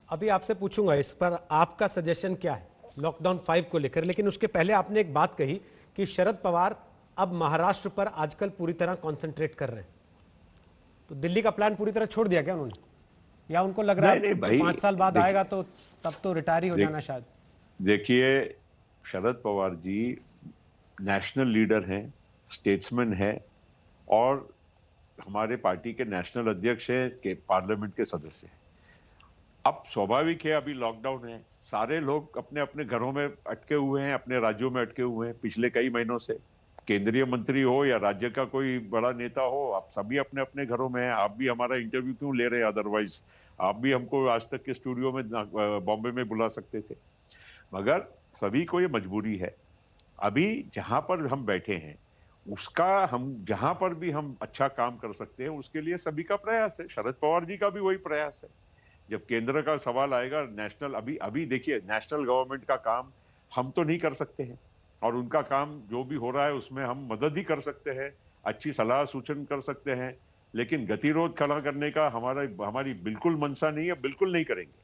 अभी आपसे पूछूंगा इस पर आपका सजेशन क्या है लॉकडाउन 5 को लेकर, लेकिन उसके पहले आपने एक बात कही कि शरद पवार अब महाराष्ट्र पर आजकल पूरी तरह कंसंट्रेट कर रहे हैं। तो दिल्ली का प्लान पूरी तरह छोड़ दिया क्या उन्होंने, या उनको लग रहा है नहीं नहीं अब तो भाई, 5 साल बाद देखिए आएगा तो तब तो रिटायर ही हो देख जाना शायद। देखिए शरद पवार जी नेशनल लीडर हैं, स्टेट्समैन हैं और हमारे पार्टी के नेशनल अध्यक्ष हैं, के पार्लियामेंट के सदस्य हैं। अब स्वाभाविक है, अभी लॉकडाउन है, सारे लोग अपने अपने घरों में अटके हुए हैं, अपने राज्यों में अटके हुए हैं पिछले कई महीनों से। केंद्रीय मंत्री हो या राज्य का कोई बड़ा नेता हो, आप सभी अपने अपने घरों में हैं। आप भी हमारा इंटरव्यू क्यों ले रहे हैं? अदरवाइज आप भी हमको आज तक के स्टूडियो में बॉम्बे में बुला सकते थे। मगर सभी को ये मजबूरी है। अभी जहां पर हम बैठे हैं उसका, हम जहां पर भी हम अच्छा काम कर सकते हैं उसके लिए सभी का प्रयास है। शरद पवार जी का भी वही प्रयास है। जब केंद्र का सवाल आएगा, नेशनल, अभी अभी देखिए नेशनल गवर्नमेंट का काम हम तो नहीं कर सकते हैं, और उनका काम जो भी हो रहा है उसमें हम मदद ही कर सकते हैं, अच्छी सलाह सूचन कर सकते हैं। लेकिन गतिरोध खड़ा करने का हमारी बिल्कुल मंशा नहीं है, बिल्कुल नहीं करेंगे।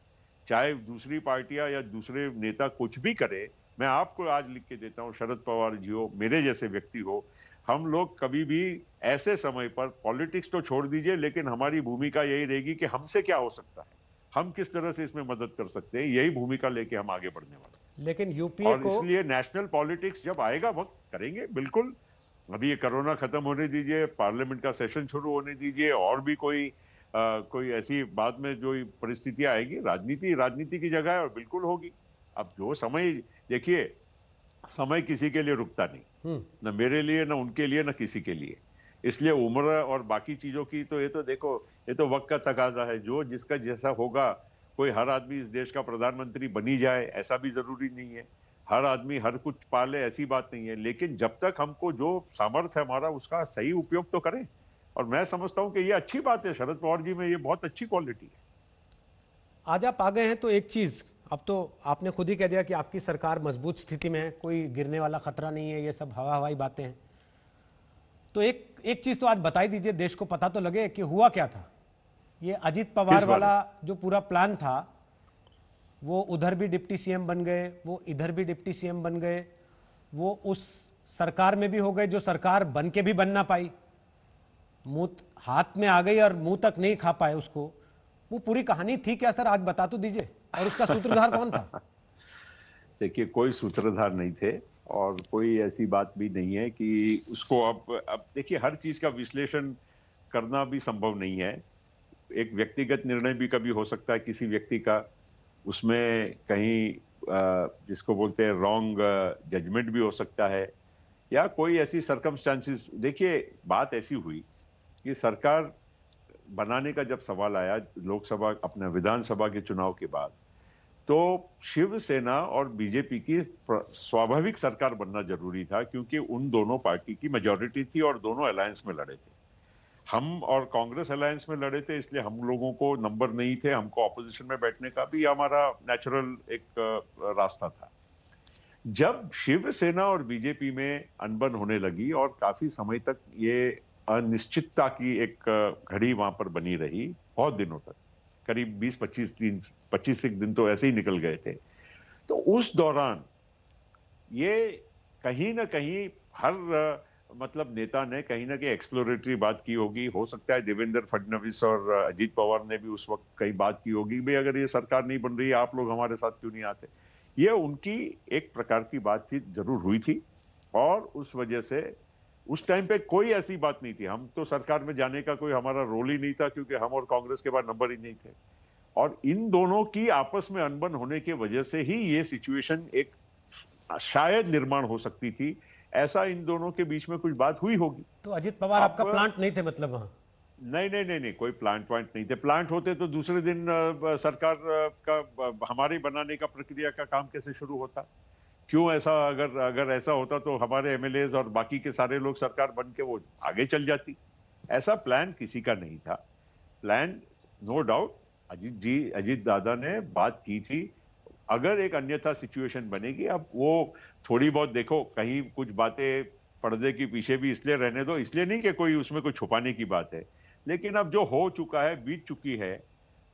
चाहे दूसरी पार्टियां या दूसरे नेता कुछ भी करे, मैं आपको आज लिख के देता हूं, शरद पवार जी हो, मेरे जैसे व्यक्ति हो, हम लोग कभी भी ऐसे समय पर पॉलिटिक्स तो छोड़ दीजिए, लेकिन हमारी भूमिका यही रहेगी कि हमसे क्या हो सकता है, हम किस तरह से इसमें मदद कर सकते हैं, यही भूमिका लेके हम आगे बढ़ने वाले हैं। लेकिन यूपीए और को इसलिए नेशनल पॉलिटिक्स जब आएगा वक्त करेंगे बिल्कुल। अभी ये कोरोना खत्म होने दीजिए, पार्लियामेंट का सेशन शुरू होने दीजिए, और भी कोई ऐसी बाद में जो परिस्थितियां आएगी, राजनीति राजनीति की जगह है और बिल्कुल होगी। अब जो समय, देखिए समय किसी के लिए रुकता नहीं, न मेरे लिए, न उनके लिए, न किसी के लिए। इसलिए उम्र और बाकी चीजों की तो ये तो देखो, ये तो वक्त का तकाजा है। जो जिसका जैसा होगा, कोई हर आदमी इस देश का प्रधानमंत्री बनी जाए ऐसा भी जरूरी नहीं है, हर आदमी हर कुछ पाले ऐसी बात नहीं है। लेकिन जब तक हमको जो सामर्थ्य है हमारा, उसका सही उपयोग तो करें। और मैं समझता हूं कि ये अच्छी बात है, शरद पवार जी में ये बहुत अच्छी क्वालिटी है। आज आप आ गए हैं तो एक चीज, अब तो आपने खुद ही कह दिया कि आपकी सरकार मजबूत स्थिति में है, कोई गिरने वाला खतरा नहीं है, ये सब हवा हवाई बातें हैं। तो एक एक चीज तो आज बताई दीजिए, देश को पता तो लगे कि हुआ क्या था। ये अजीत किस पवार बारे वाला में? जो पूरा प्लान था, वो उधर भी डिप्टी सीएम बन गए, वो इधर भी डिप्टी सीएम बन गए, वो उस सरकार में भी हो गए जो सरकार बन के भी बन ना पाई, मुंह हाथ में आ गई और मुंह तक नहीं खा पाए उसको। वो पूरी कहानी थी क्या सर? आज बता तो दीजिए, और उसका सूत्रधार कौन था? देखिए कोई सूत्रधार नहीं थे, और कोई ऐसी बात भी नहीं है कि उसको अब देखिए हर चीज का विश्लेषण करना भी संभव नहीं है। एक व्यक्तिगत निर्णय भी कभी हो सकता है किसी व्यक्ति का, उसमें कहीं जिसको बोलते हैं रॉन्ग जजमेंट भी हो सकता है, या कोई ऐसी सर्कमस्टांसिस। देखिए बात ऐसी हुई कि सरकार बनाने का जब सवाल आया लोकसभा, अपने विधानसभा के चुनाव के बाद, तो शिवसेना और बीजेपी की स्वाभाविक सरकार बनना जरूरी था, क्योंकि उन दोनों पार्टी की मेजॉरिटी थी और दोनों अलायंस में लड़े थे। हम और कांग्रेस अलायंस में लड़े थे, इसलिए हम लोगों को नंबर नहीं थे, हमको ऑपोजिशन में बैठने का भी हमारा नेचुरल एक रास्ता था। जब शिवसेना और बीजेपी में अनबन होने लगी और काफी समय तक ये अनिश्चितता की एक घड़ी वहां पर बनी रही, बहुत दिनों तक, करीब 20-25 दिन तो ऐसे ही निकल गए थे। तो उस दौरान ये कहीं ना कहीं हर मतलब नेता ने कहीं ना कहीं एक्सप्लोरेटरी बात की होगी। हो सकता है देवेंद्र फडणवीस और अजीत पवार ने भी उस वक्त कई बात की होगी, भाई अगर ये सरकार नहीं बन रही है, आप लोग हमारे साथ क्यों नहीं आते। ये उनकी एक प्रकार की बातचीत जरूर हुई थी, और उस वजह से उस टाइम पे कोई ऐसी बात नहीं थी। हम तो सरकार में जाने का कोई हमारा रोल ही नहीं था, क्योंकि हम और कांग्रेस के बाद नंबर ही नहीं थे। और इन दोनों की आपस में अनबन होने की वजह से ही ये सिचुएशन एक शायद निर्माण हो सकती थी। ऐसा इन दोनों के बीच में कुछ बात हुई होगी। तो अजीत पवार आपका अब प्लांट नहीं थे मतलब वहां? नहीं नहीं नहीं नहीं, कोई प्लांट वांट नहीं थे। प्लांट होते तो दूसरे दिन सरकार का हमारे बनाने का प्रक्रिया का काम कैसे शुरू होता? क्यों ऐसा, अगर अगर ऐसा होता तो हमारे एमएलए और बाकी के सारे लोग सरकार बन के वो आगे चल जाती। ऐसा प्लान किसी का नहीं था। प्लान, नो डाउट, अजीत दादा ने बात की थी। अगर एक अन्यथा सिचुएशन बनेगी, अब वो थोड़ी बहुत देखो, कहीं कुछ बातें पर्दे के पीछे भी इसलिए रहने दो, इसलिए नहीं कि कोई उसमें कोई छुपाने की बात है, लेकिन अब जो हो चुका है, बीत चुकी है,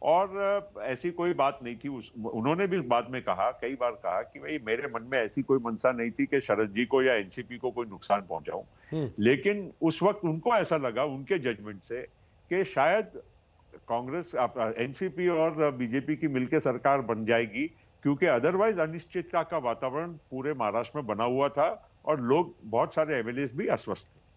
और ऐसी कोई बात नहीं थी। उन्होंने भी बाद में कहा, कई बार कहा कि भाई मेरे मन में ऐसी कोई मंशा नहीं थी कि शरद जी को या एनसीपी को कोई नुकसान पहुंचाऊं। लेकिन उस वक्त उनको ऐसा लगा, उनके जजमेंट से, कि शायद कांग्रेस, एनसीपी और बीजेपी की मिलकर सरकार बन जाएगी, क्योंकि अदरवाइज अनिश्चितता का वातावरण पूरे महाराष्ट्र में बना हुआ था और लोग, बहुत सारे एमएलए भी अस्वस्थ थे।